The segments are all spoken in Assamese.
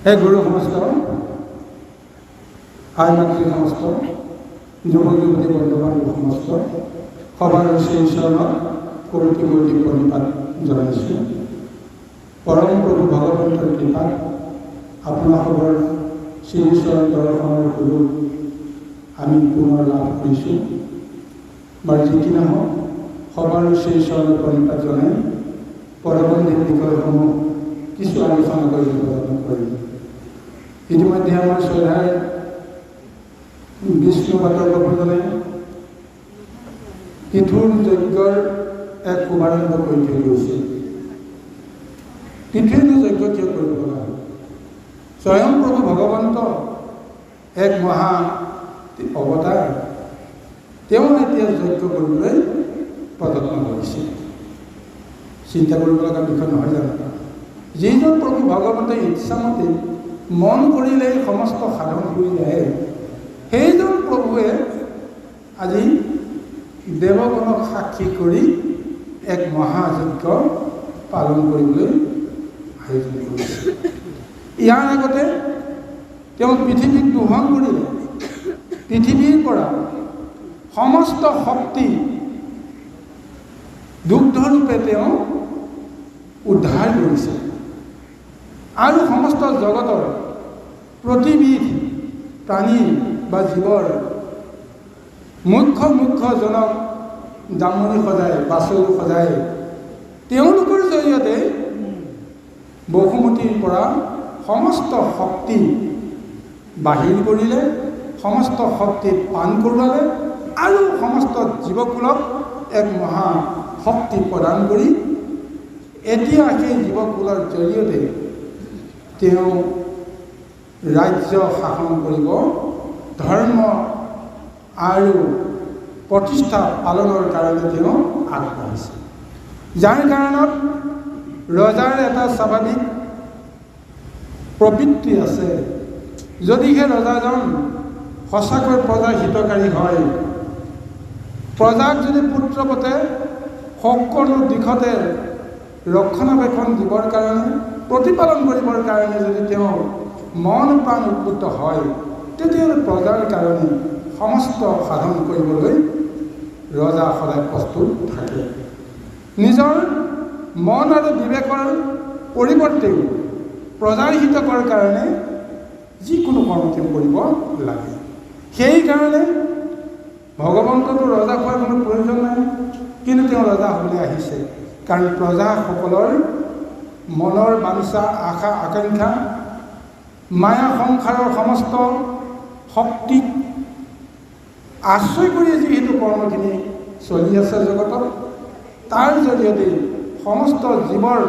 হে গুৰু সমস্ত আই মাতৃ সমস্ত যুৱক যুৱতী বৰ্তমান সমস্ত সভাৰ শ্ৰী চৰণত কোটি কোটি প্ৰণিপাত জনাইছোঁ। পৰম প্ৰভু ভগৱন্তৰ কৃপাত আপোনালোকৰ শ্ৰী চৰণ দৰ্শনৰ সুযোগ আমি পুনৰ লাভ কৰিছোঁ। বাৰু যি কি নহওক সভাৰ শ্ৰী চৰণত প্ৰণিপাত জনাই পৰৱৰ্তী বিষয়সমূহ কিছু আলোচনা কৰি প্ৰদান কৰিম। ইতিমধ্যে আমাৰ শ্ৰদ্ধাৰ বিষ্ণু পাতৰ প্ৰভুজনে পৃথুৰ যজ্ঞৰ এক শুভাৰম্ভ কৰি থৈ গৈছে। পৃথিৱীৰ যজ্ঞ কিয় কৰিব লগা হ'ল? স্বয়ং প্ৰভু ভগৱন্ত এক মহা অৱতাৰ, তেওঁ এতিয়া যজ্ঞ কৰিবলৈ প্ৰযত্ন কৰিছে। চিন্তা কৰিব লগা বিষয় নহয় জানো? যিজন প্ৰভু ভগৱন্তে ইচ্ছামতে মন কৰিলেই সমস্ত সাধন হৈ যায়, সেইজন প্ৰভুৱে আজি দেৱগণক সাক্ষী কৰি এক মহাযজ্ঞ পালন কৰিবলৈ আয়োজন কৰিছে। ইয়াৰ আগতে তেওঁ পৃথিৱীক দোহন কৰিলে, পৃথিৱীৰ পৰা সমস্ত শক্তি দুগ্ধৰূপে তেওঁ উদ্ধাৰ কৰিছে আৰু সমস্ত জগতৰ প্ৰতিবিধ প্ৰাণী বা জীৱৰ মুখ্যজনক জামনি সজাই বাছৰু সজাই তেওঁলোকৰ জৰিয়তে বসুমতীৰ পৰা সমস্ত শক্তি বাহিৰ কৰিলে, সমস্ত শক্তি পান কৰোৱালে আৰু সমস্ত জীৱকুলক এক মহা শক্তি প্ৰদান কৰি এতিয়া সেই জীৱকুলৰ জৰিয়তে তেওঁ ৰাজ্য শাসন কৰিব, ধৰ্ম আৰু প্ৰতিষ্ঠা পালনৰ কাৰণে তেওঁ আগবাঢ়িছে। যাৰ কাৰণত ৰজাৰ এটা স্বাভাৱিক প্ৰবৃত্তি আছে, যদিহে ৰজাজন সঁচাকৈ প্ৰজাৰ হিতকাৰী হয়, প্ৰজাক যদি পুত্ৰৱতে সকলো দিশতে ৰক্ষণাবেক্ষণ দিবৰ কাৰণে, প্ৰতিপালন কৰিবৰ কাৰণে যদি তেওঁ মন প্ৰাণ উদ্বুদ্ধ হয়, তেতিয়াহ'লে প্ৰজাৰ কাৰণে সমস্ত সাধন কৰিবলৈ ৰজা সদায় প্ৰস্তুত থাকে। নিজৰ মন আৰু বিবেকৰ পৰিৱৰ্তেও প্ৰজাৰ হিতকৰ কাৰণে যিকোনো কৰ্ম তেওঁ কৰিব লাগে। সেইকাৰণে ভগৱন্তটো ৰজা হোৱাৰ কোনো প্ৰয়োজন নাই, কিন্তু তেওঁ ৰজা হ'বলৈ আহিছে। কাৰণ প্ৰজাসকলৰ মনৰ বাঞ্ছা, আশা আকাংক্ষা, মায়া সংসাৰৰ সমস্ত শক্তিক আশ্ৰয় কৰি যিহেতু কৰ্মখিনি চলি আছে জগতত, তাৰ জৰিয়তে সমস্ত জীৱৰ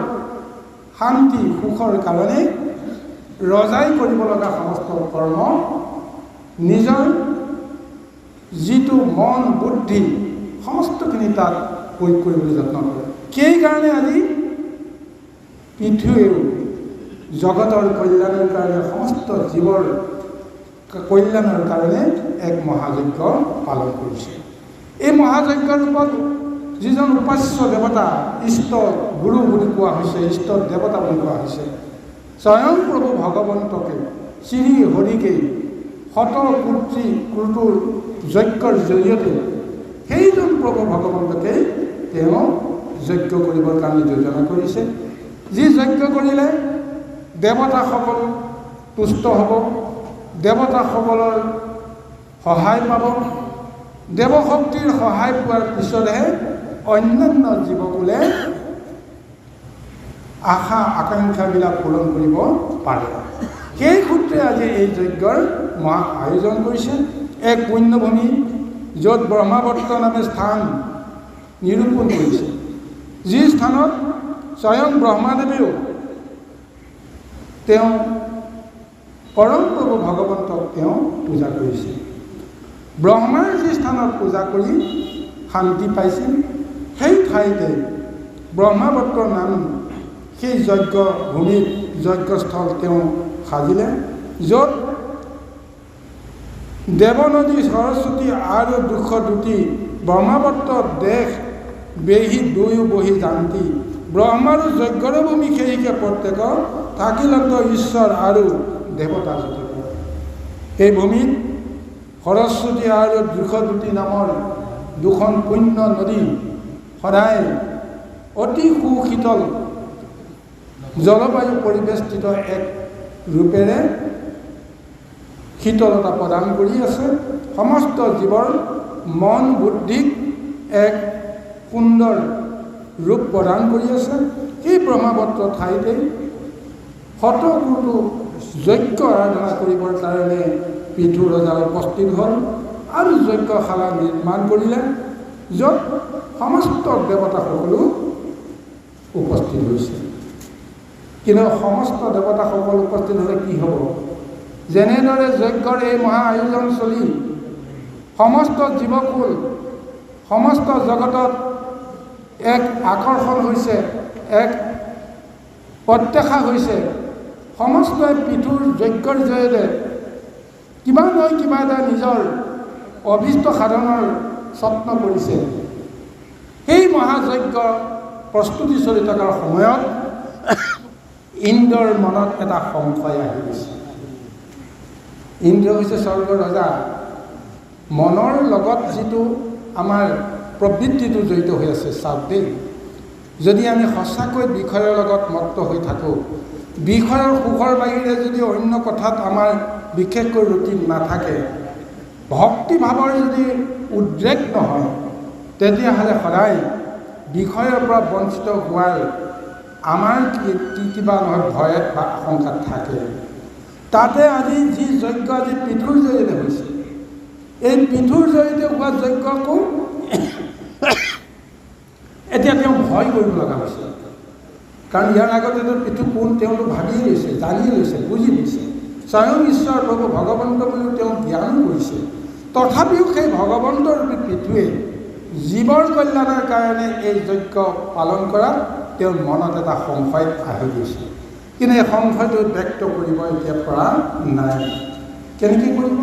শান্তি সুখৰ কাৰণে ৰজাই কৰিব লগা সমস্ত কৰ্ম নিজৰ যিটো মন বুদ্ধি সমস্তখিনি তাত প্ৰয়োগ কৰিবলৈ যত্ন কৰে। সেইকাৰণে আজি পৃথিৱীও জগতৰ কল্যাণৰ কাৰণে, সমস্ত জীৱৰ কল্যাণৰ কাৰণে এক মহাযজ্ঞ পালন কৰিছে। এই মহাযজ্ঞ ৰূপত যিজন উপাস্য দেৱতা, ইষ্ট গুৰু বুলি কোৱা হৈছে, ইষ্ট দেৱতা বুলি কোৱা হৈছে, স্বয়ং প্ৰভু ভগৱন্তকে, শ্ৰী হৰিকে শতকোটি কোটিৰ যজ্ঞৰ জৰিয়তে সেইজন প্ৰভু ভগৱন্তকে তেওঁ যজ্ঞ কৰিবৰ কাৰণে যোজনা কৰিছে। যি যজ্ঞ কৰিলে দেৱতাসকল তুষ্ট হ'ব, দেৱতাসকলৰ সহায় পাব, দেৱশক্তিৰ সহায় পোৱাৰ পিছতহে অন্যান্য জীৱকুলে আশা আকাংক্ষাবিলাক পূৰণ কৰিব পাৰে। সেই সূত্ৰে আজি এই যজ্ঞৰ মহা আয়োজন কৰিছে। এক পুণ্যভূমি য'ত ব্ৰহ্মাৱৰ্ত নামে স্থান নিৰূপণ কৰিছে, যি স্থানত স্বয়ং ব্ৰহ্মাদেৱেও তেওঁ পৰম প্ৰভু ভগৱন্তক তেওঁ পূজা কৰিছিল। ব্ৰহ্মাৰ যি স্থানত পূজা কৰি শান্তি পাইছিল, সেই ঠাইতে ব্ৰহ্মাৱৰ্তৰ নাম সেই যজ্ঞ ভূমিত যজ্ঞস্থল তেওঁ সাজিলে, য'ত দেৱনদী সৰস্বতী আৰু 202টি ব্ৰহ্মাৱৰ্ত দেশ বেহি দুয়ো বহি জান্তি ব্ৰহ্মাৰো যজ্ঞৰ ভূমি সেইকে প্ৰত্যেক থাকিলত ঈশ্বৰ আৰু দেৱতা জ্যোতি। এই ভূমিত সৰস্বতী আৰু 202টি নামৰ দুখন পুণ্য নদী সদায় অতি সুশীতল জলবায়ু পৰিবেষ্টিত এক ৰূপেৰে শীতলতা প্ৰদান কৰি আছে। সমস্ত জীৱৰ মন বুদ্ধিক এক সুন্দৰ ৰূপ প্ৰদান কৰি আছে। সেই ব্ৰহ্মাৱৰ্ত ঠাইতে শতকোটি যজ্ঞ আৰাধনা কৰিবৰ কাৰণে পৃথু ৰজা উপস্থিত হ'ল আৰু যজ্ঞশালা নিৰ্মাণ কৰিলে, য'ত সমস্ত দেৱতাসকলো উপস্থিত হৈছে। কিন্তু সমস্ত দেৱতাসকল উপস্থিত হ'লে কি হ'ব? যেনেদৰে যজ্ঞৰ এই মহা আয়োজন চলি সমস্ত জীৱকুল সমস্ত জগতত এক আকৰ্ষণ হৈছে, এক প্ৰত্যাশা হৈছে, সমস্তই পৃথুৰ যজ্ঞৰ জৰিয়তে কিবা নহয় কিবা এটা নিজৰ অভীষ্ট সাধনৰ যত্ন কৰিছে। সেই মহাযজ্ঞ প্ৰস্তুতি চলি থকাৰ সময়ত ইন্দ্ৰৰ মনত এটা সংশয় আহি গৈছে। ইন্দ্ৰ হৈছে স্বৰ্গৰ ৰজা। মনৰ লগত যিটো আমাৰ প্ৰবৃত্তিটো জড়িত হৈ আছে, চাওক দেই, যদি আমি সঁচাকৈ বিষয়ৰ লগত মত্ত হৈ থাকোঁ, বিষয়ৰ সুখৰ বাহিৰে যদি অন্য কথাত আমাৰ বিশেষকৈ ৰুচি নাথাকে, ভক্তিভাৱৰ যদি উদ্ৰেক নহয়, তেতিয়াহ'লে সদায় বিষয়ৰ পৰা বঞ্চিত হোৱাৰ আমাৰ কিবা নহয় ভয় বা আশংকা থাকে। তাতে আজি যি যজ্ঞ আজি পৃথুৰ জৰিয়তে হৈছে, এই পৃথুৰ জৰিয়তে হোৱা যজ্ঞকো এতিয়া তেওঁ ভয় কৰিব লগা হৈছে। কাৰণ ইয়াৰ আগতেতো পৃথু কোন তেওঁলোক ভাবিয়ে লৈছে, জানিয়ে লৈছে, বুজি লৈছে, স্বয়ং ঈশ্বৰ প্ৰভু ভগৱন্ত বুলিও তেওঁ জ্ঞান কৰিছে। তথাপিও সেই ভগৱন্তৰ পৃথুৱে জীৱৰ কল্যাণৰ কাৰণে এই যজ্ঞ পালন কৰাত তেওঁৰ মনত এটা সংশয় আহি গৈছে। কিন্তু এই সংশয়টো ব্যক্ত কৰিব এতিয়া পৰা নাই। কেনেকৈ কৰিব?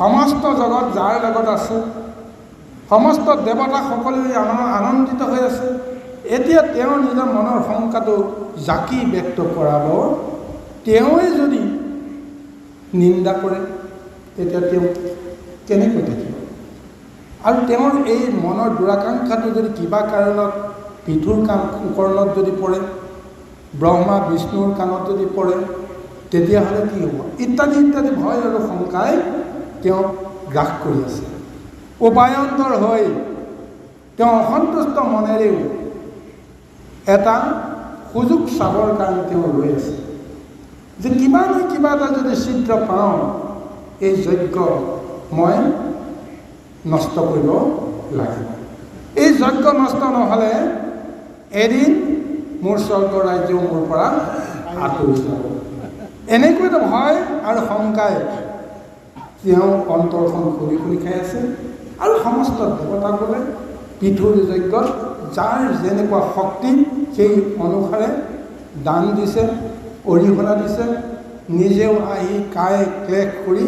সমস্ত জগত যাৰ লগত আছে, সমস্ত দেৱতা সকলোৱে আনন্দিত হৈ আছে। এতিয়া তেওঁ নিজৰ মনৰ শংকাটো জাকি ব্যক্ত কৰাব, তেওঁৱে যদি নিন্দা কৰে তেতিয়া তেওঁ কেনেকৈ থাকিব? আৰু তেওঁৰ এই মনৰ দুৰাকাংক্ষাটো যদি কিবা কাৰণত পৃথুৰ কৰ্ণত যদি পৰে, ব্ৰহ্মা বিষ্ণুৰ কাণত যদি পৰে, তেতিয়াহ'লে কি হ'ব? ইত্যাদি ইত্যাদি ভয় আৰু শংকাই তেওঁক গ্ৰাস কৰি আছে। উপায়ন্তৰ হৈ তেওঁ অসন্তুষ্ট মনেৰেও এটা সুযোগ চাবৰ কাৰণে তেওঁ ৰৈ আছে যে কিবা নহয় কিবা এটা যদি ছিদ্ৰ পাওঁ এই যজ্ঞ মই নষ্ট কৰিব লাগিব। এই যজ্ঞ নষ্ট নহ'লে এদিন মোৰ স্বৰ্গ ৰাজ্য মোৰ পৰা আঁতৰি যাব। এনেকৈ এটা ভয় আৰু শংকাই তেওঁ অন্তৰখন খুলি খুলি খাই আছে। আৰু সমস্ত দেৱতাসকলে পৃথুৰ যজ্ঞত যাৰ যেনেকুৱা শক্তি সেই অনুসাৰে দান দিছে, অৰিহণা দিছে, নিজেও আহি কায় ক্লেশ কৰি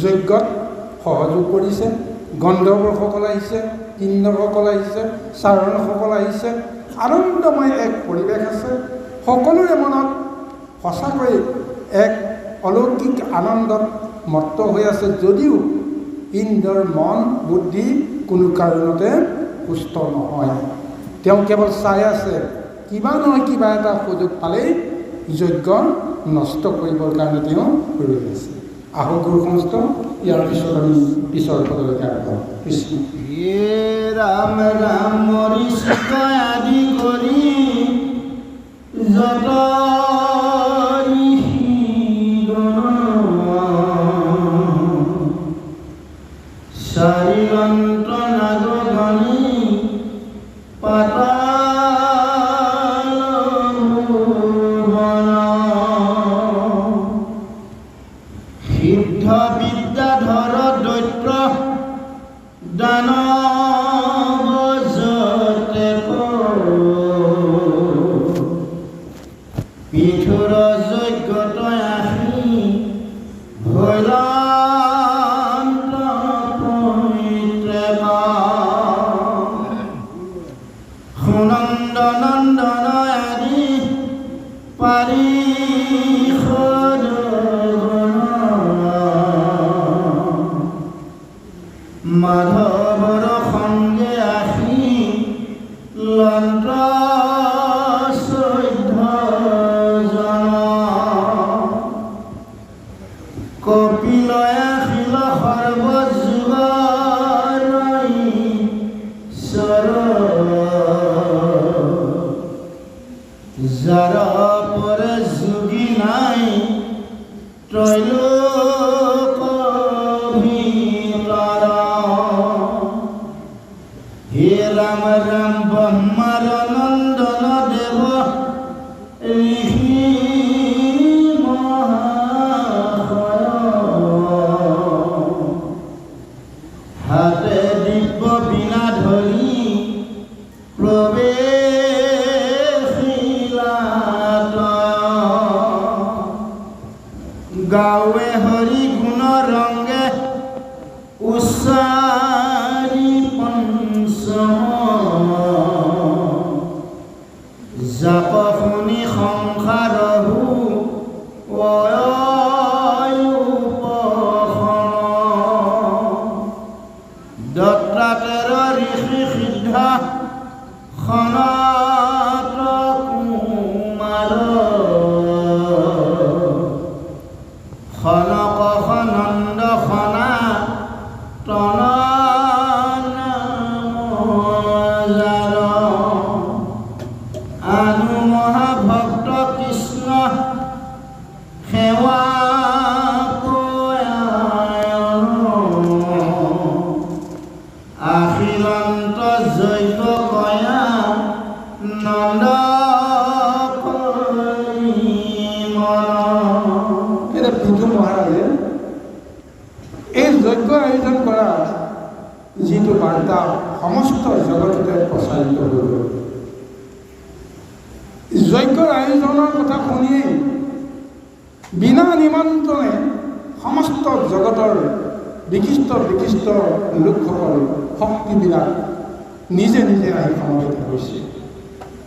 যজ্ঞত সহযোগ কৰিছে। গন্ধৰ্বসকল আহিছে, কিন্নৰসকল আহিছে, চাৰণসকল আহিছে। আনন্দময় এক পৰিৱেশ আছে। সকলোৰে মনত সঁচাকৈ এক অলৌকিক আনন্দত মত্ত হৈ আছে, যদিও ইন্দ্ৰৰ মন বুদ্ধি কোনো কাৰণতে সুস্থ নহয়। তেওঁ কেৱল চাই আছে কিবা নহয় কিবা এটা সুযোগ পালেই যজ্ঞ নষ্ট কৰিবৰ কাৰণে তেওঁ ৰৈ আছে। আহক গুৰু সমস্ত ইয়াৰ পিছত আমি পিছৰ পদলৈকে আগবাঢ়ো। কৃষ্ণ। ৰাম ৰাম ঋষিক আদি কৰি যত চাৰিলন্ত নাগগণি পাতাল ভুৱন সিদ্ধ বিদ্যাধৰ দৈত্য দানৱ যতে পৃথুৰ যজ্ঞত আহি ভৈল নন্দন আদি পাৰিষদ মাধৱৰ সংগে আহি লন্ত্ৰ চৈধ্যজন কপিলয় আহিল সৰ্বযুগ যাৰ পৰে যোগী নাই ত্ৰৈলোক ভিতৰ হে ৰাম ৰাম ব্ৰহ্মাৰ নন্দন দেৱ ঋষি মহাশয় হাতে দিব্য বীণা ধৰি গাৱে হৰি গুণ ৰংগে উচ্চাৰি পঞ্চম জাপ শুনি সংসাৰহু দত্তাতেৰ ঋষি সিদ্ধ সনত কুমাৰ খনক নন্দ খনা তন আনু মহাভক্ত কৃষ্ণ সেৱা আখিলন্ত জৈত কয়া নন্দ পৃথু মহাৰাজে এই যজ্ঞ আয়োজন কৰা যিটো বাৰ্তা সমস্ত জগততে প্ৰচাৰিত হৈ গ'ল। যজ্ঞৰ আয়োজনৰ কথা শুনিয়েই বিনা নিমন্ত্ৰণে সমস্ত জগতৰ বিশিষ্ট বিশিষ্ট লোকসকল শক্তিবিলাক নিজে নিজে আহি সমবেত হৈছে।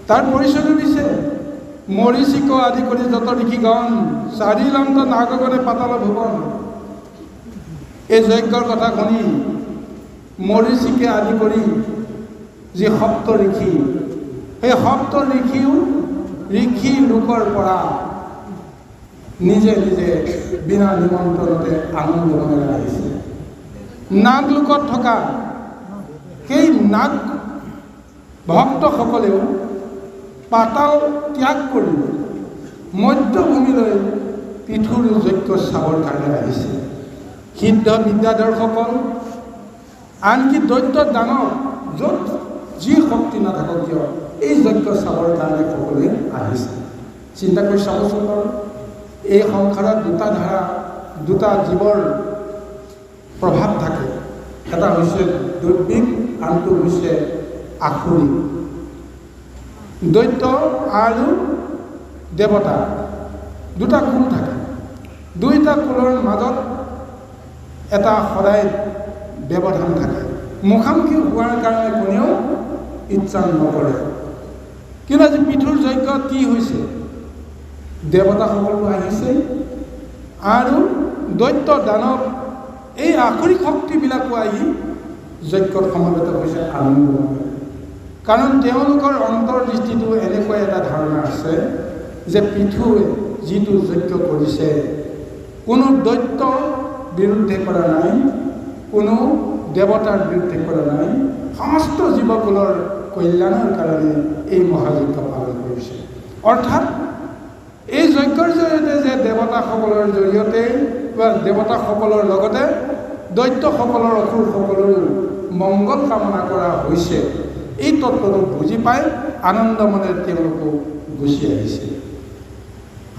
তাৰ পৰিচয়টো দিছে মৰীচিক আদি কৰি যত ঋষিগণ চাৰিলন্ত নাগগণে পাতাল ভুৱন। এই যজ্ঞৰ কথা শুনি মৰীচিকে আদি কৰি যি সপ্ত ঋষি, সেই সপ্ত ঋষিও ঋষি লোকৰ পৰা নিজে নিজে বিনা নিমন্ত্ৰণতে আনন্দ মনেৰে আহিছে। নাগলোকত থকা সেই নাগ ভক্তসকলেও পাতাল ত্যাগ কৰি মধ্যভূমিলৈ পৃথুৰ যজ্ঞ চাবৰ কাৰণে আহিছে। সিদ্ধ বিদ্যাধৰসকল, আনকি দৈত্য দানৱ, য'ত যি শক্তি নাথাকক কিয় এই যজ্ঞ চাবৰ কাৰণে সকলোৱে আহিছে। চিন্তা কৰি চাবচোন বাৰু, এই সংসাৰত দুটা ধাৰা, দুটা জীৱৰ প্ৰভাৱ থাকে। এটা হৈছে দৈবিক, আনটো হৈছে আসুৰিক। দৈত্য আৰু দেৱতা দুটা কুল থাকে। দুইটা কুলৰ মাজত এটা সদায় ব্যৱধান থাকে। মুখামুখি হোৱাৰ কাৰণে কোনেও ইচ্ছা নকৰে। কিন্তু আজি পৃথুৰ যজ্ঞত কি হৈছে? দেৱতাসকলো আহিছে আৰু দৈত্য দানৱ এই আসুৰিক শক্তিবিলাকো আহি যজ্ঞত সমবেত হৈছে আনন্দ। কাৰণ তেওঁলোকৰ অন্তৰ্দৃষ্টিটো এনেকুৱা এটা ধাৰণা আছে যে পৃথুৱে যিটো যজ্ঞ কৰিছে কোনো দৈত্য বিৰুদ্ধে কৰা নাই, কোনো দেৱতাৰ বিৰুদ্ধে কৰা নাই, সমস্ত জীৱকুলৰ কল্যাণৰ কাৰণে এই মহাযজ্ঞ পালন কৰিছে। অৰ্থাৎ এই যজ্ঞৰ জৰিয়তে যে দেৱতাসকলৰ জৰিয়তে বা দেৱতাসকলৰ লগতে দৈত্যসকলৰ অসুৰসকলৰো মংগল কামনা কৰা হৈছে, এই তত্ত্বটো বুজি পাই আনন্দ মনেৰে তেওঁলোকো গুচি আহিছে।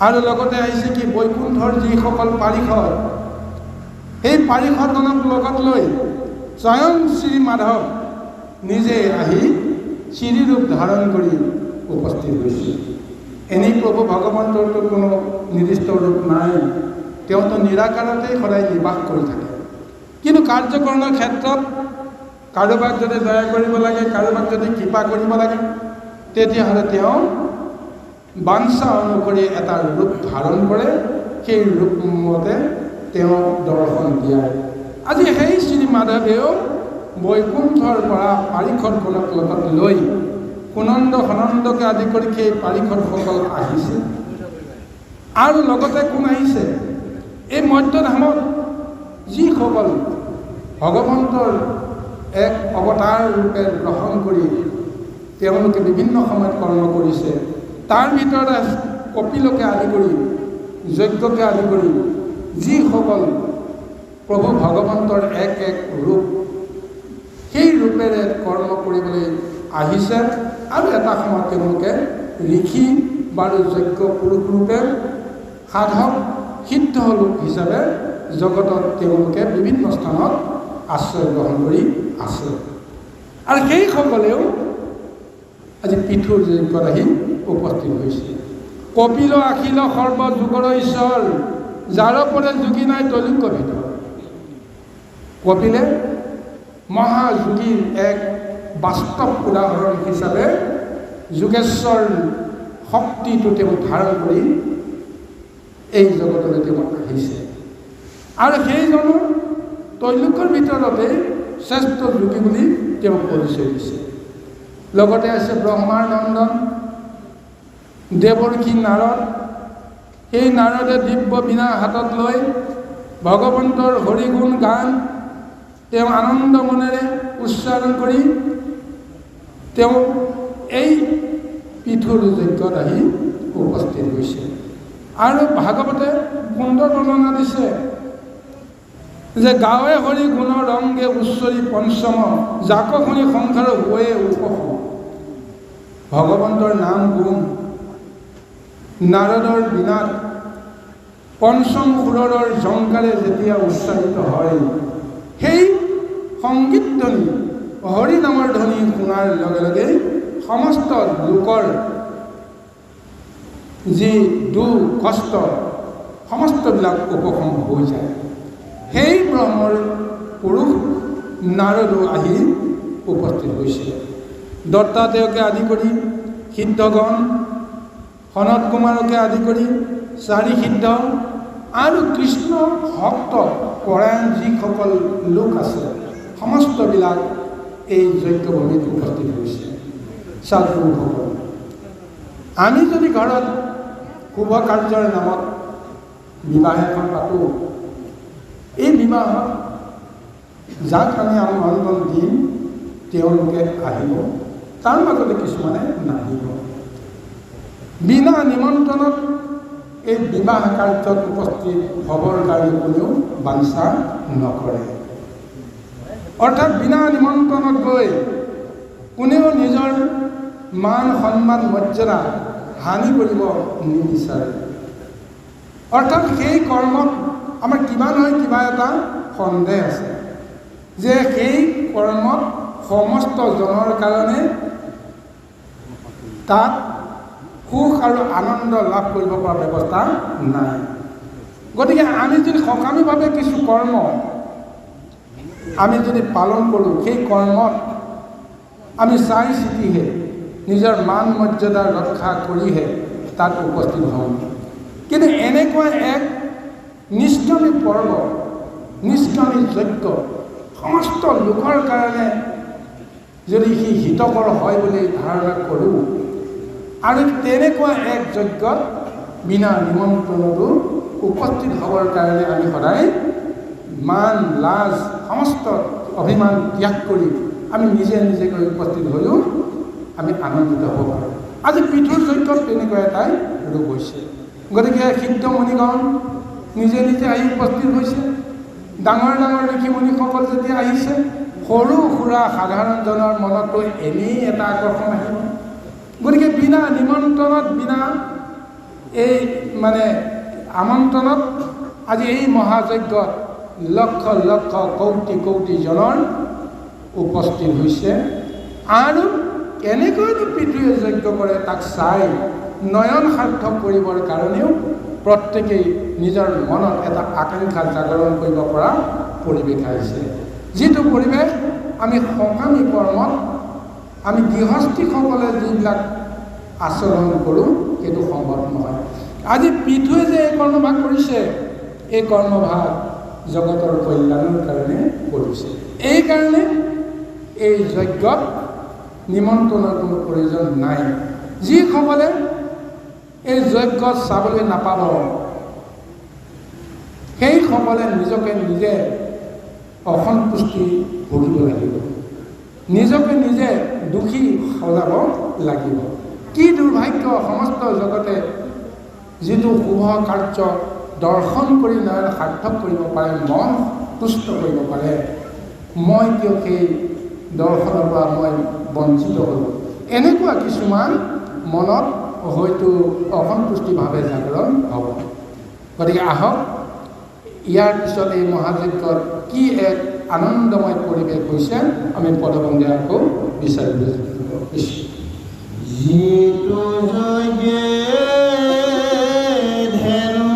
আৰু লগতে আহিছে কি, বৈকুণ্ঠৰ যিসকল পাৰিষদ, সেই পাৰিষদগণক লগত লৈ স্বয়ং শ্ৰী মাধৱ নিজে আহি শ্ৰীৰূপ ধাৰণ কৰি উপস্থিত হৈছিল। এনেই প্ৰভু ভগৱন্তৰতো কোনো নিৰ্দিষ্ট ৰূপ নাই, তেওঁতো নিৰাকাৰতেই সদায় নিবাস কৰি থাকে। কিন্তু কাৰ্যকৰণৰ ক্ষেত্ৰত কাৰোবাক যদি দয়া কৰিব লাগে, কাৰোবাক যদি কৃপা কৰিব লাগে, তেতিয়াহ'লে তেওঁ বাঞ্ছা অনুসৰি এটা ৰূপ ধাৰণ কৰে, সেই ৰূপ মতে তেওঁ দৰ্শন দিয়ায়। আজি সেই শ্ৰী মাধৱেও বৈকুণ্ঠৰ পৰা পাৰিষদগণক লগত লৈ সুনন্দ সনন্দকে আদি কৰি সেই পাৰিষদসকল আহিছে। আৰু লগতে কোন আহিছে? এই মধ্যধামত যিসকল ভগৱন্তৰ এক অৱতাৰ ৰূপে গ্ৰহণ কৰি তেওঁলোকে বিভিন্ন সময়ত কৰ্ম কৰিছে, তাৰ ভিতৰতে কপিলকে আদি কৰি যজ্ঞকে আদি কৰি যিসকল প্ৰভু ভগৱন্তৰ এক এক ৰূপ, সেই ৰূপেৰে কৰ্ম কৰিবলৈ আহিছে। আৰু এটা সময়ত তেওঁলোকে ঋষি বাৰু যজ্ঞ পুৰুষ ৰূপে সাধক সিদ্ধ লোক হিচাপে জগতত তেওঁলোকে বিভিন্ন স্থানত আশ্ৰয় গ্ৰহণ কৰি আছে। আৰু সেইসকলেও আজি পৃথুৰ যজ্ঞত আহি উপস্থিত হৈছে। কপিল আখিল সৰ্বযুগৰ ঈশ্বৰ, যাৰ পৰে যোগী নাই তৈলুক্য ভিতৰ। কপিলে মহাযোগীৰ এক বাস্তৱ উদাহৰণ হিচাপে যোগেশ্বৰ শক্তিটো তেওঁ ধাৰণ কৰি এই জগতলৈ তেওঁ আহিছে। আৰু সেইজনৰ তৈলুকৰ ভিতৰতে শ্ৰেষ্ঠ যোগী বুলি তেওঁ পৰিচয় দিছে। লগতে আছে ব্ৰহ্মাৰ নন্দন দেৱৰ্ষি নাৰদ। সেই নাৰদে দিব্য বীণা হাতত লৈ ভগৱন্তৰ হৰিগুণ গান তেওঁ আনন্দ মনেৰে উচ্চাৰণ কৰি তেওঁ এই পৃথুৰ যজ্ঞত আহি উপস্থিত হৈছে। আৰু ভাগৱতে সুন্দৰ বৰ্ণনা দিছে যে গাঁৱে হৰি গুণৰ ৰংগে উচ্চৰি পঞ্চম, জাক শুনি সংসাৰ হৈয়ে উপসম। ভগৱন্তৰ নাম গুণ নাৰদৰ বীণাত পঞ্চম সুৰৰ ঝংকাৰে যেতিয়া উচ্চাৰিত হয়, সেই সংগীত ধ্বনি হৰি নামৰ ধ্বনি শুনাৰ লগে লগে সমস্ত লোকৰ যি দুখ কষ্ট সমস্তবিলাক উপশম হৈ যায়। সেই ব্ৰহ্মৰ পুৰুষ নাৰদো আহি উপস্থিত হৈছে। দত্তাত্ৰেয়কে আদি কৰি সিদ্ধগণ, সনত কুমাৰকে আদি কৰি চাৰি সিদ্ধ আৰু কৃষ্ণ ভক্ত পৰায়ণ যিসকল লোক আছে সমস্তবিলাক এই যজ্ঞভূমিত উপস্থিত হৈছে। চালপুৰুষসকল, আমি যদি ঘৰত শুভ কাৰ্যৰ নামত বিবাহ এখন পাতোঁ, এই বিবাহত যাক আমি আমন্ত্ৰণ দিম তেওঁলোকে আহিব, তাৰ মাজতে কিছুমানে নাহিব। বিনা নিমন্ত্ৰণত এই বিবাহ কাৰ্যত উপস্থিত হ'বৰ কাৰণে কোনেও বাঞ্ছা নকৰে। অৰ্থাৎ বিনা নিমন্ত্ৰণত গৈ কোনেও নিজৰ মান সন্মান মৰ্যাদা হানি কৰিব নিবিচাৰে। অৰ্থাৎ সেই কৰ্মত আমাৰ কিবা নহয় কিবা এটা সন্দেহ আছে যে সেই কৰ্মত সমস্ত জনৰ কাৰণে তাত সুখ আৰু আনন্দ লাভ কৰিব পৰা ব্যৱস্থা নাই। গতিকে আমি যদি সকামীভাৱে কিছু কৰ্ম আমি যদি পালন কৰোঁ, সেই কৰ্মত আমি চাই চিতিহে নিজৰ মান মৰ্যাদা ৰক্ষা কৰিহে তাত উপস্থিত হওঁ। কিন্তু এনেকুৱা এক নিষ্কামী পৰ্ব, নিষ্কামী যজ্ঞ সমস্ত লোকৰ কাৰণে যদি সি হিতকৰ হয় বুলি ধাৰণা কৰোঁ আৰু তেনেকুৱা এক যজ্ঞত বিনা নিমন্ত্ৰণতো উপস্থিত হ'বৰ কাৰণে আমি সদায় মান লাজ সমস্ত অভিমান ত্যাগ কৰি আমি নিজে নিজে গৈ উপস্থিত হৈও আমি আনন্দিত হ'ব পাৰোঁ। আজি পৃথুৰ যজ্ঞত তেনেকুৱা এটাই ৰূপ হৈছে। গতিকে সিদ্ধমণিগণ নিজে নিজে আহি উপস্থিত হৈছে। ডাঙৰ ডাঙৰ ঋষিমণিসকল যেতিয়া আহিছে, সৰু সুৰা সাধাৰণজনৰ মনতো এনেই এটা আকৰ্ষণ আহিব। গতিকে বিনা নিমন্ত্ৰণত, বিনা এই আমন্ত্ৰণত আজি এই মহাযজ্ঞত লক্ষ লক্ষ কৌটি কৌটি জনৰ উপস্থিত হৈছে। আৰু কেনেকৈনো পৃথিৱীয়ে যজ্ঞ কৰে তাক চাই নয়ন সাৰ্থক কৰিবৰ কাৰণেও প্ৰত্যেকেই নিজৰ মনত এটা আকাংক্ষা জাগৰণ কৰিব পৰা পৰিৱেশ আহিছে। যিটো পৰিৱেশ আমি সকামী কৰ্মত আমি গৃহস্থীসকলে যিবিলাক আচৰণ কৰোঁ সেইটো সম্ভৱ নহয়। আজি পৃথুৱে যে এই কৰ্মভাগ কৰিছে, এই কৰ্মভাগ জগতৰ কল্যাণৰ কাৰণে কৰিছে। এইকাৰণে এই যজ্ঞত নিমন্ত্ৰণৰ কোনো প্ৰয়োজন নাই। যিসকলে এই যজ্ঞত চাবলৈ নাপাব সেইসকলে নিজকে নিজে অসন্তুষ্টি ভুগিব লাগিব, নিজকে নিজে দোষী সজাব লাগিব। কি দুৰ্ভাগ্য, সমস্ত জগতে যিটো শুভ কাৰ্য দৰ্শন কৰি নয়ন সাৰ্থক কৰিব পাৰে, মন তুষ্ট কৰিব পাৰে, মই কিয় সেই দৰ্শনৰ পৰা মই বঞ্চিত হ'লোঁ, এনেকুৱা কিছুমান মনত হয়তো অসন্তুষ্টিভাৱে জাগৰণ হ'ব। গতিকে আহক, ইয়াৰ পিছত এই মহাযজ্ঞত কি এক আনন্দময় পৰিৱেশ হৈছে আমি পদবন্ধে আকৌ বিচাৰিবলৈ যিটো যজ্ঞে ধেনু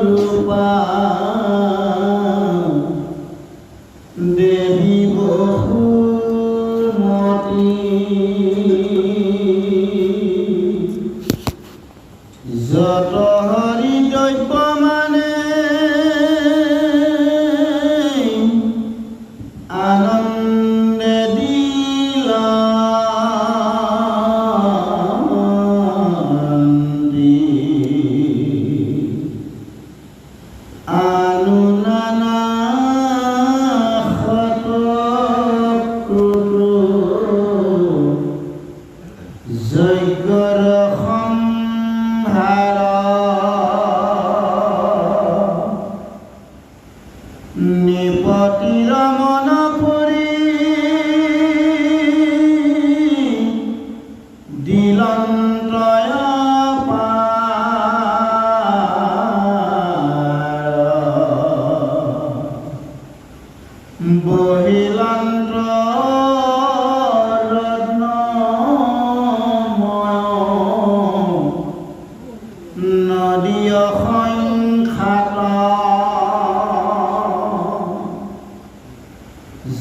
ৰূপা দেৱী বহুমতী যত হৰি দ্ৰব্য মানে আনন্দে দিলা আনুনানা যজ্ঞৰ সংহাৰ নিপতিৰ মন পৰি দিলন্ত্ৰয় বহিলন্ত্ৰ নদী অসংখ্যাত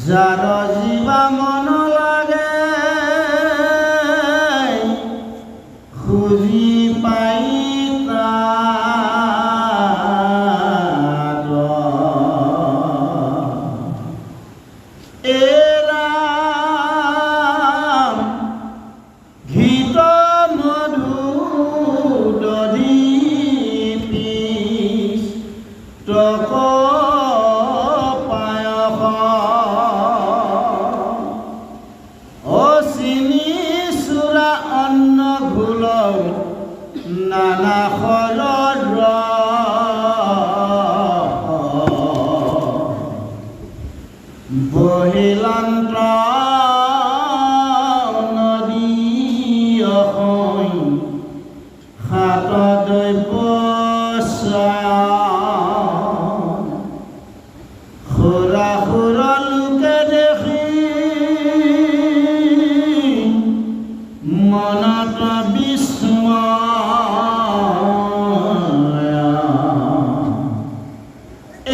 যাৰ জীৱা মন লাগে খুজি পাই ঘৃত মধু দধি পিষ্টক পায়স নানা ফলৰ বহিলান্ত নদী অসৈ সাত দৈৱ সুৰা সুৰা লোকে দেখি মনত বিস্ময়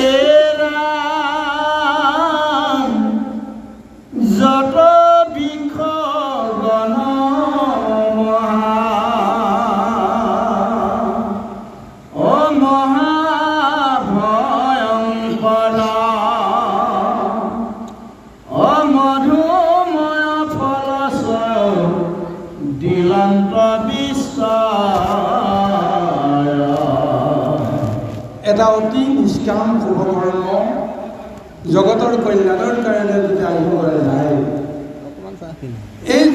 এৰা যত বৃক্ষ গণ মহাভয়ংকৰ মধুময় ফলস দিলান্ত বিস্তাৰ এটা অতি নিষ্কাম শুভকৰ্ম জগতৰ কল্যাণৰ কাৰণে যদি আৰম্ভ কৰা যায় এই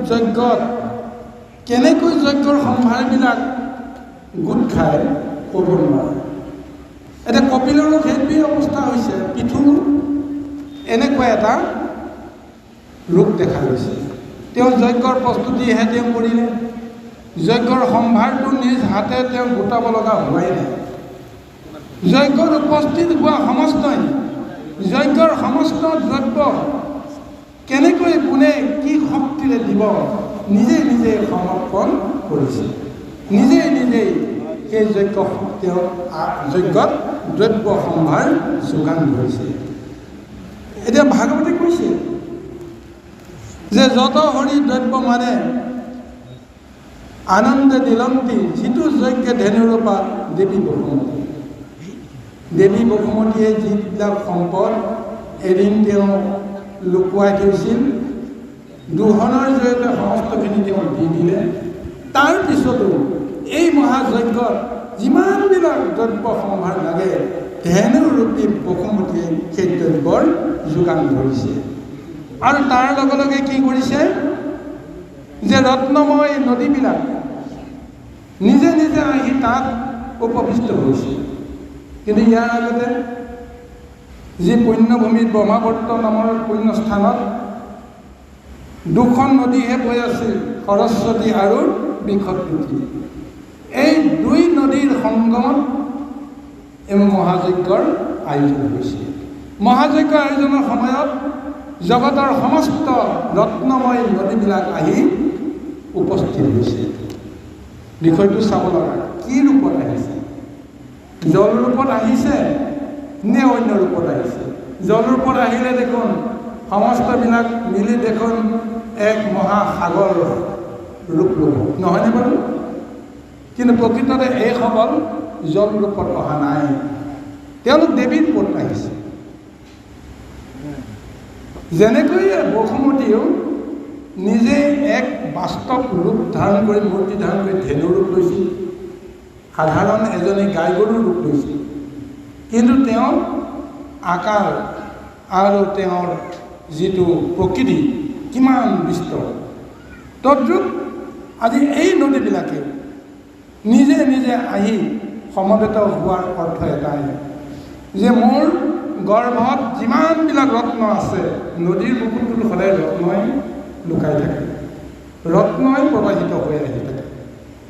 যজ্ঞত কেনেকৈ যজ্ঞৰ সম্ভাৰবিলাক গোট খাই ক'ব নোৱাৰে এতিয়া কপিলৰো সেইটোৱেই অৱস্থা হৈছে পিঠুৰ এনেকুৱা এটা ৰোগ দেখা গৈছে তেওঁ যজ্ঞৰ প্ৰস্তুতিহে তেওঁ কৰিলে যজ্ঞৰ সম্ভাৰটো নিজ হাতে তেওঁ গোটাব লগা হোৱাই নাই যজ্ঞত উপস্থিত হোৱা সমস্তই যজ্ঞৰ সমস্ত দ্ৰব্য কেনেকৈ কোনে কি শক্তিৰে দিব নিজে নিজে সমৰ্পণ কৰিছে নিজে নিজেই সেই তেওঁ যজ্ঞত দ্ৰব্য সম্ভাৰ যোগান ধৰিছে এতিয়া ভাগৱতে কৈছে যে যত হৰি দ্ৰব্য মানে আনন্দে দিলন্তি যিটো যজ্ঞ ধেনুৰূপা দেৱী বসুমতী দেৱী বসুমতীয়ে যিবিলাক সম্পদ এদিন তেওঁ লুকুৱাই থৈছিল দুহনৰ জৰিয়তে সমস্তখিনি তেওঁ দি দিলে তাৰপিছতো এই মহাযজ্ঞত যিমানবিলাক দ্ৰব্য সম্ভাৰ লাগে ধেনুৰূপী বসুমতীয়ে সেই দ্ৰব্যৰ যোগান ধৰিছে আৰু তাৰ লগে লগে কি কৰিছে যে ৰত্নময় নদীবিলাক নিজে নিজে আহি তাত উপবিষ্ট হৈছে কিন্তু ইয়াৰ আগতে যি পুণ্যভূমিত ব্ৰহ্মাৱৰ্ত নামৰ পুণ্যস্থানত দুখন নদীহে বৈ আছিল সৰস্বতী আৰু বৃষদ্বতী এই দুই নদীৰ সংগমত এই মহাযজ্ঞৰ আয়োজন হৈছে মহাযজ্ঞ আয়োজনৰ সময়ত জগতৰ সমস্ত ৰত্নময় নদীবিলাক আহি উপস্থিত হৈছে বিষয়টো চাব লগা কি ৰূপত আহিছে জল ৰূপত আহিছে নে অন্য ৰূপত আহিছে জল ৰূপত আহিলে দেখোন সমস্তবিলাক মিলি দেখোন এক মহাসাগৰ ৰূপ ল'ব নহয়নে বাৰু কিন্তু প্ৰকৃততে এইসকল জল ৰূপত অহা নাই তেওঁলোক দেৱীৰ ৰূপত আহিছে যেনেকৈ বসুমতীয়েও নিজে এক বাস্তৱ ৰূপ ধাৰণ কৰি মূৰ্তি ধাৰণ কৰি ধেনু ৰূপ লৈছিল সাধাৰণ এজনী গাই গৰুৰ ৰূপ লৈছিল কিন্তু তেওঁৰ আকাৰ আৰু তেওঁৰ যিটো প্ৰকৃতি কিমান বিস্তৰ তদ্ৰূপ আজি এই নদীবিলাকেও নিজে নিজে আহি সমবেত হোৱাৰ অৰ্থ এটাই যে মোৰ গৰ্ভত যিমানবিলাক ৰত্ন আছে নদীৰ বুকুটোত সদায় ৰত্নই লুকাই থাকে ৰত্নই প্ৰবাহিত হৈ আহি থাকে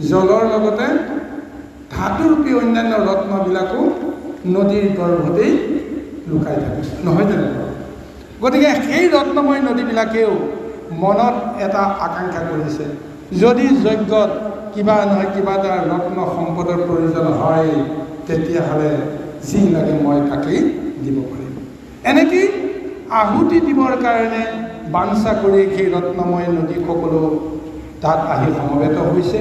জলৰ লগতে ধাতুৰূপী অন্যান্য ৰত্নবিলাকো নদীৰ গৰ্ভতেই লুকাই থাকে নহয় জানো গতিকে সেই ৰত্নময় নদীবিলাকেও মনত এটা আকাংক্ষা কৰিছে যদি যজ্ঞত কিবা নহয় কিবা এটা ৰত্ন সম্পদৰ প্ৰয়োজন হয় তেতিয়াহ'লে যি লাগে মই তাকেই দিব পাৰিম এনেকৈ আহুতি দিবৰ কাৰণে বাঞ্ছা কৰি সেই ৰত্নময় নদী সকলো তাত আহি সমবেত হৈছে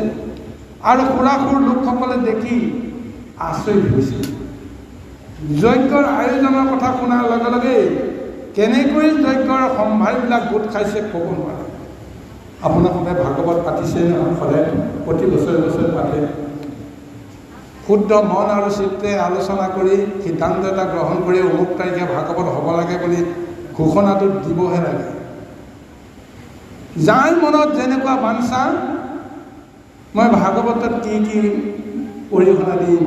আৰু খুৰাখুৰ লোকসকলে দেখি আচৰিত হৈছিল যজ্ঞৰ আয়োজনৰ কথা শুনাৰ লগে লগে কেনেকৈ যজ্ঞৰ সম্ভাৰবিলাক গোট খাইছে ক'ব নোৱাৰে আপোনালোকে ভাগৱত পাতিছে নহয় সদায় প্ৰতি বছৰে বছৰে পাতে শুদ্ধ মন আৰু চিত্তে আলোচনা কৰি সিদ্ধান্ত এটা গ্ৰহণ কৰি অমুক তাৰিখে ভাগৱত হ'ব লাগে বুলি ঘোষণাটো দিবহে লাগে যাৰ মনত যেনেকুৱা বাঞ্ছা মই ভাগৱতত কি কি অৰিহণা দিম,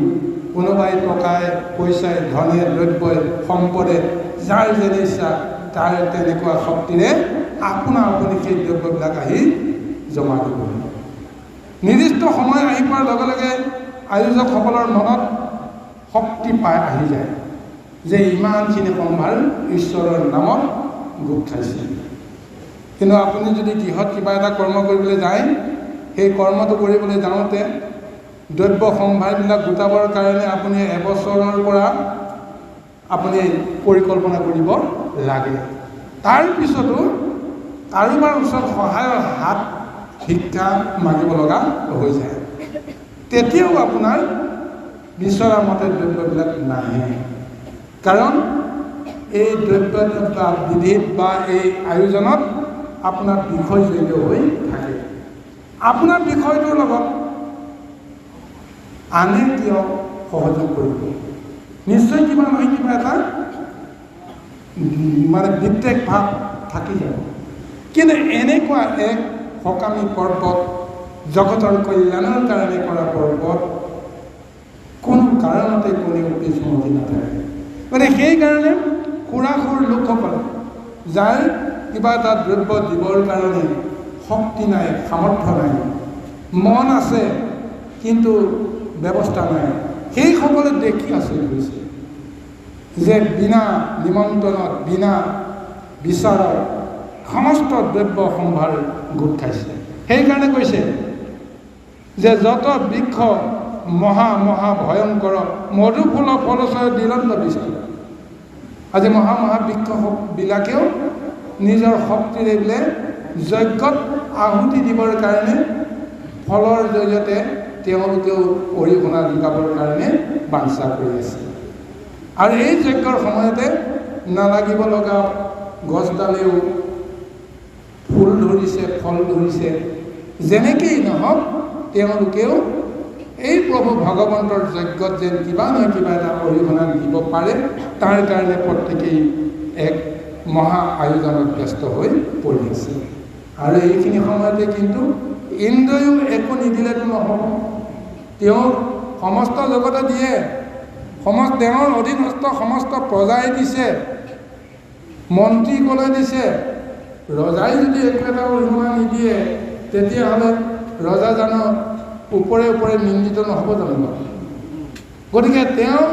কোনোবাই টকাই পইচাই ধনে দ্ৰব্যই সম্পদে যাৰ যেনে ইচ্ছা তাৰ তেনেকুৱা শক্তিৰে আপোনা আপুনি সেই দ্ৰব্যবিলাক আহি জমা দিব। নিৰ্দিষ্ট সময় আহি পোৱাৰ লগে লগে আয়োজকসকলৰ মনত শক্তি পাই আহি যায় যে ইমানখিনি সম্ভাৰ ঈশ্বৰৰ নামত গোট খাইছে। কিন্তু আপুনি যদি গৃহত কিবা এটা কৰ্ম কৰিবলৈ যায়, সেই কৰ্মটো কৰিবলৈ যাওঁতে দ্ৰব্য সম্ভাৰবিলাক গোটাবৰ কাৰণে আপুনি এবছৰৰ পৰা আপুনি পৰিকল্পনা কৰিব লাগে। তাৰপিছতো কাৰোবাৰ ওচৰত সহায়ৰ হাত ভিক্ষা মাগিব লগা হৈ যায়। তেতিয়াও আপোনাৰ বিচৰা মতে দ্ৰব্যবিলাক নাহে, কাৰণ এই দ্ৰব্য বা বিধিত বা এই আয়োজনত আপোনাৰ বিষয় জড়িত হৈ থাকে। আপোনাৰ বিষয়টোৰ লগত আনে কিয় সহযোগ কৰিব? নিশ্চয় কিবা নহয় কিবা এটা মানে বিদ্বেগ ভাৱ থাকি যাব। কিন্তু এনেকুৱা এক সকামী পৰ্বত, জগতৰ কল্যাণৰ কাৰণে কৰা পৰ্বত, কোনো কাৰণতে কোনেও পিছমতি নাথাকে। গতিকে সেইকাৰণে খুৰাখুৰ লোকসকলে যাৰ কিবা এটা দ্ৰব্য দিবৰ কাৰণে শক্তি নাই, সামৰ্থ্য নাই, মন আছে কিন্তু ব্যৱস্থা নাই, সেইসকলে দেখি আচৰিত হৈছে যে বিনা নিমন্ত্ৰণত বিনা বিচাৰত সমস্ত দ্ৰব্য সম্ভাৰ গোট খাইছে। সেইকাৰণে কৈছে যে যত বৃক্ষ মহা মহা ভয়ংকৰ মধুফুল ফলচয় দিলন্ত বৃষ্টি। আজি মহা মহা বৃক্ষবিলাকেও নিজৰ শক্তিৰে বোলে যজ্ঞত আহুতি দিবৰ কাৰণে ফলৰ জৰিয়তে তেওঁলোকেও অৰিহণা যোগাবৰ কাৰণে বাঞ্ছা কৰি আছে। আৰু এই যজ্ঞৰ সময়তে নালাগিব লগা গছডালেও ফুল ধৰিছে, ফল ধৰিছে। যেনেকেই নহওক তেওঁলোকেও এই প্ৰভু ভগৱন্তৰ যজ্ঞত যেন কিবা নহয় কিবা এটা অৰিহণা দিব পাৰে, তাৰ কাৰণে প্ৰত্যেকেই এক মহা আয়োজনত ব্যস্ত হৈ পৰি আছে। আৰু এইখিনি সময়তে কিন্তু ইন্দ্ৰয়ো একো নিদিলেতো নহ'ব। তেওঁ সমস্ত জগতে দিয়ে, তেওঁৰ অধীনস্থ সমস্ত প্ৰজাই দিছে, মন্ত্ৰীকলৈ দিছে। ৰজাই যদি একো এটা অৰিহণা নিদিয়ে তেতিয়াহ'লে ৰজা জানো ওপৰে ওপৰে নিন্দিত নহ'ব জানো? গতিকে তেওঁ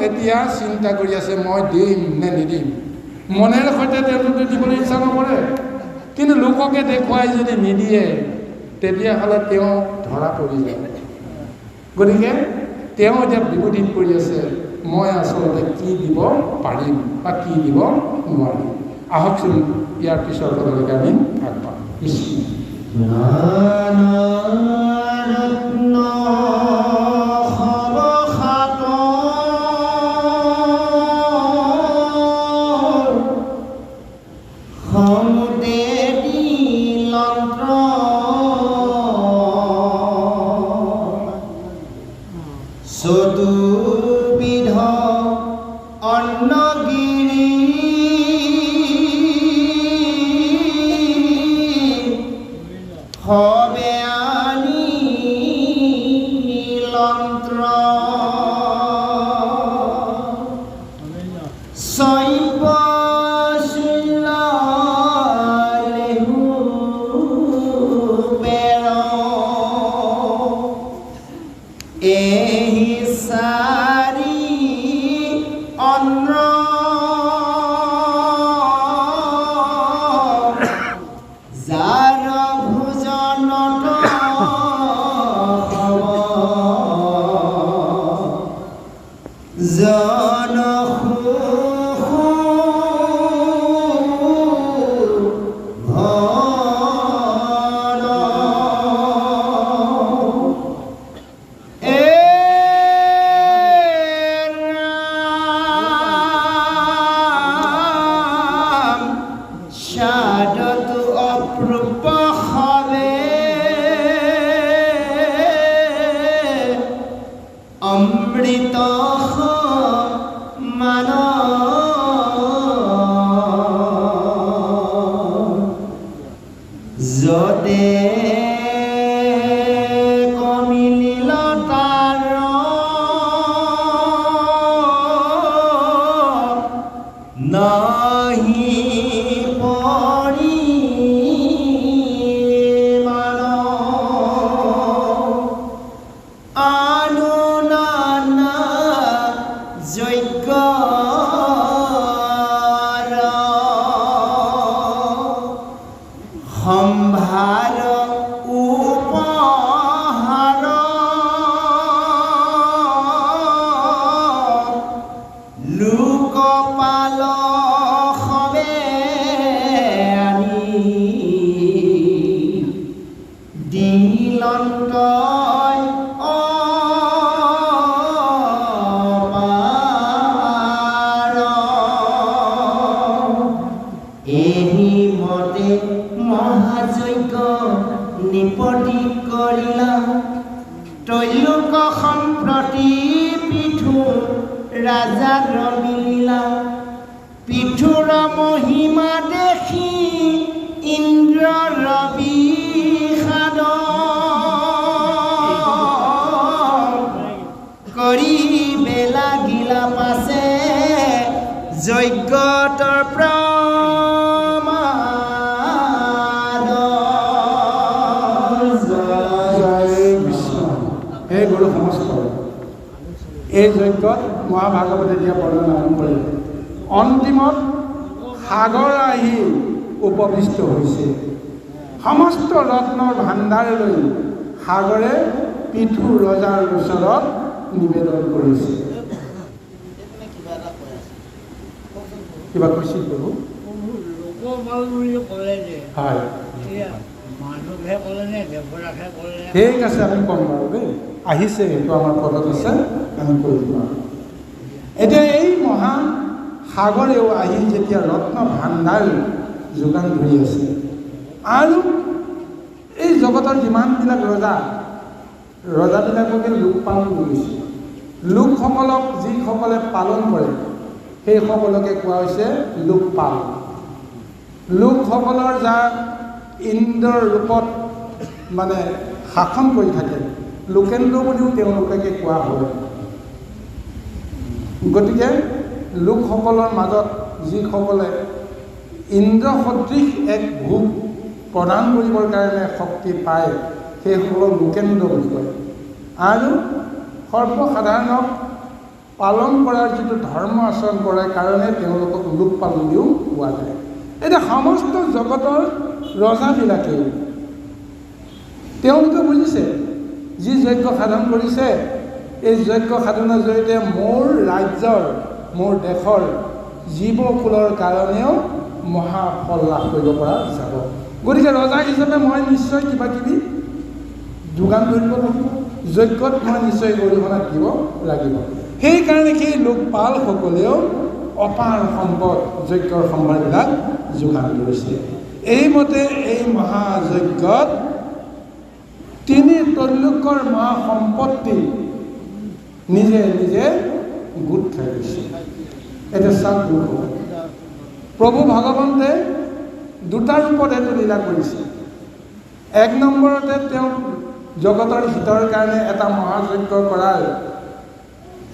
এতিয়া চিন্তা কৰি আছে মই দিম নে নিদিম। মনেৰে সৈতে তেওঁলোকে দিবলৈ ইচ্ছা নকৰে, কিন্তু লোককে দেখুৱাই যদি নিদিয়ে তেতিয়াহ'লে তেওঁ ধৰা পৰি যায়। গতিকে তেওঁ এতিয়া বিপদীত পৰি আছে, মই আচলতে কি দিব পাৰিম বা কি দিব নোৱাৰিম। আহকচোন ইয়াৰ পিছৰ লগে আমি আগবাঢ়ো। চতুৰ্বিধ অন্নগিৰি হবে আনি নীলন্ত্ৰ শৈব কয় অপাৰ এহি মতে মহাযজ্ঞ নিপতি কৰিলা তৈলোক সম্প্ৰতি পিঠু ৰাজাৰ মিলিলা পিঠুৰ মহিমা দেখি ইন্দ্ৰ ৰবি সাদ কৰি বেলা গিলা পাছে যজ্ঞতৰ প্ৰমাদ জয় বিষ্ণু। হে গুৰু সমস্ত এই যজ্ঞত মহাভাগৱতে দিয়া বৰ্ণনা আৰম্ভ কৰিলে অন্তিমত সাগৰ আহি উপবিষ্ট হৈছে সমস্ত ৰত্নৰ ভাণ্ডাৰ লৈ সাগৰে পিঠু ৰজাৰ ওচৰত নিবেদন কৰিছে কিবা কৈছিল প্ৰভু হয় ঠিক আছে আমি ক'ম বাৰু দেই আহিছে এইটো আমাৰ পদত আছে আমি কৈ দিম আৰু এতিয়া এই মহা সাগৰেও আহি যেতিয়া ৰত্ন ভাণ্ডাৰ যোগান ধৰি আছে আৰু এই জগতৰ যিমানবিলাক ৰজাবিলাককে লোকপালন কৰিছে লোকসকলক যিসকলে পালন কৰে সেইসকলকে কোৱা হৈছে লোকপাল লোকসকলৰ যাৰ ইন্দ্ৰৰ ৰূপত মানে শাসন কৰি থাকে লোকেন্দ্ৰ বুলিও তেওঁলোকে কোৱা হয় গতিকে লোকসকলৰ মাজত যিসকলে ইন্দ্ৰ সদৃশ এক ভোগ প্ৰদান কৰিবৰ কাৰণে শক্তি পায় সেইসকলক লোকেন্দ্ৰ বুলি কয় আৰু সৰ্বসাধাৰণক পালন কৰাৰ যিটো ধৰ্ম আচৰণ কৰাৰ কাৰণে তেওঁলোকক লোকপাল বুলিও কোৱা যায় এতিয়া সমস্ত জগতৰ ৰজাবিলাকেও তেওঁলোকে বুজিছে যি যজ্ঞ সাধন কৰিছে এই যজ্ঞ সাধনৰ জৰিয়তে মোৰ ৰাজ্যৰ মোৰ দেশৰ জীৱকুলৰ কাৰণেও মহাফল লাভ কৰিব পৰা যাব গতিকে ৰজা হিচাপে মই নিশ্চয় কিবা কিবি যোগান ধৰিব লাগিব যজ্ঞত মই নিশ্চয় অৰিহণা দিব লাগিব সেইকাৰণে সেই লোকপালসকলেও অপাৰ সম্পদ যজ্ঞৰ সম্ভাৰবিলাক যোগান ধৰিছে এইমতে এই মহাযজ্ঞত তিনি তৈলোকৰ মহাসম্পত্তি নিজে নিজে গোট খাই গৈছে এটা চাওক প্ৰভু ভগৱন্তে দুটা ৰূপত এইটো লীলা কৰিছে এক নম্বৰতে তেওঁ জগতৰ হিতৰ কাৰণে এটা মহাযজ্ঞ কৰাৰ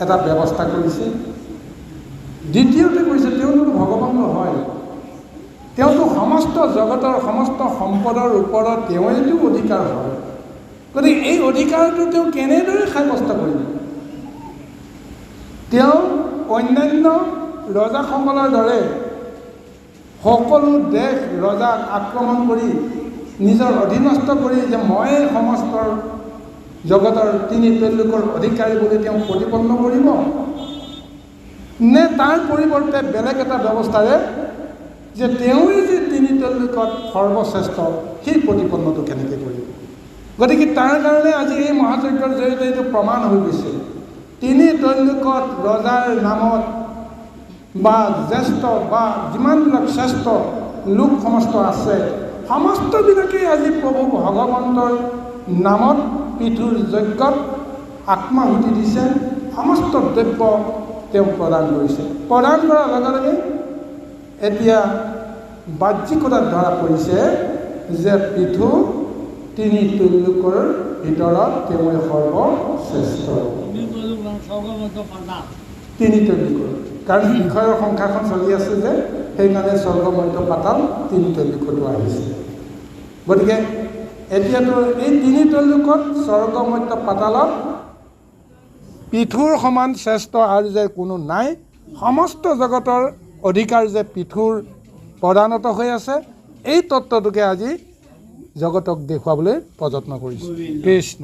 এটা ব্যৱস্থা কৰিছে দ্বিতীয়তে কৈছে তেওঁতো ভগৱান হয় তেওঁতো সমস্ত জগতৰ সমস্ত সম্পদৰ ওপৰত তেওঁৱেইতো অধিকাৰ হয় গতিকে এই অধিকাৰটো তেওঁ কেনেদৰে সাব্যস্ত কৰিব তেওঁ অন্যান্য ৰজাসকলৰ দৰে সকলো দেশ ৰজাক আক্ৰমণ কৰি নিজৰ অধীনস্থ কৰি যে মই সমস্ত জগতৰ তিনি তৈলোকৰ অধিকাৰী বুলি তেওঁ প্ৰতিপন্ন কৰিব নে তাৰ পৰিৱৰ্তে বেলেগ এটা ব্যৱস্থাৰে যে তেওঁই যে তিনি তৈলোকত সৰ্বশ্ৰেষ্ঠ সেই প্ৰতিপন্নটো কেনেকৈ কৰিব গতিকে তাৰ কাৰণে আজি এই মহাযজ্ঞৰ জৰিয়তে এইটো প্ৰমাণ হৈ গৈছে তিনি তৈলোকত ৰজাৰ নামত বা জ্যেষ্ঠ বা যিমানবিলাক শ্ৰেষ্ঠ লোক সমস্ত আছে সমস্তবিলাকেই আজি প্ৰভু ভগৱন্তৰ নামত পিঠুৰ যজ্ঞত আত্মাহুতি দিছে সমস্ত দ্ৰব্য তেওঁ প্ৰদান কৰিছে প্ৰদান কৰাৰ লগে লগে এতিয়া বাহ্যিকতাত ধৰা পৰিছে যে পিঠু তিনি তৈলোকৰ ভিতৰত তেওঁই সৰ্বশ্ৰেষ্ঠ তিনি তৈলোকৰ কাৰণ বিষয়ৰ সংখ্যাখন চলি আছে যে সেইকাৰণে স্বৰ্গ মধ্য পাতাল তিনি তৈলোকতো আহিছে গতিকে এতিয়াতো এই তিনি তৈলোকত স্বৰ্গ মধ্য পাতালত পিঠুৰ সমান শ্ৰেষ্ঠ আৰু যে কোনো নাই সমস্ত জগতৰ অধিকাৰ যে পিঠুৰ প্ৰদানত হৈ আছে এই তত্ত্বটোকে আজি জগতক দেখুৱাবলৈ প্ৰযত্ন কৰিছে কৃষ্ণ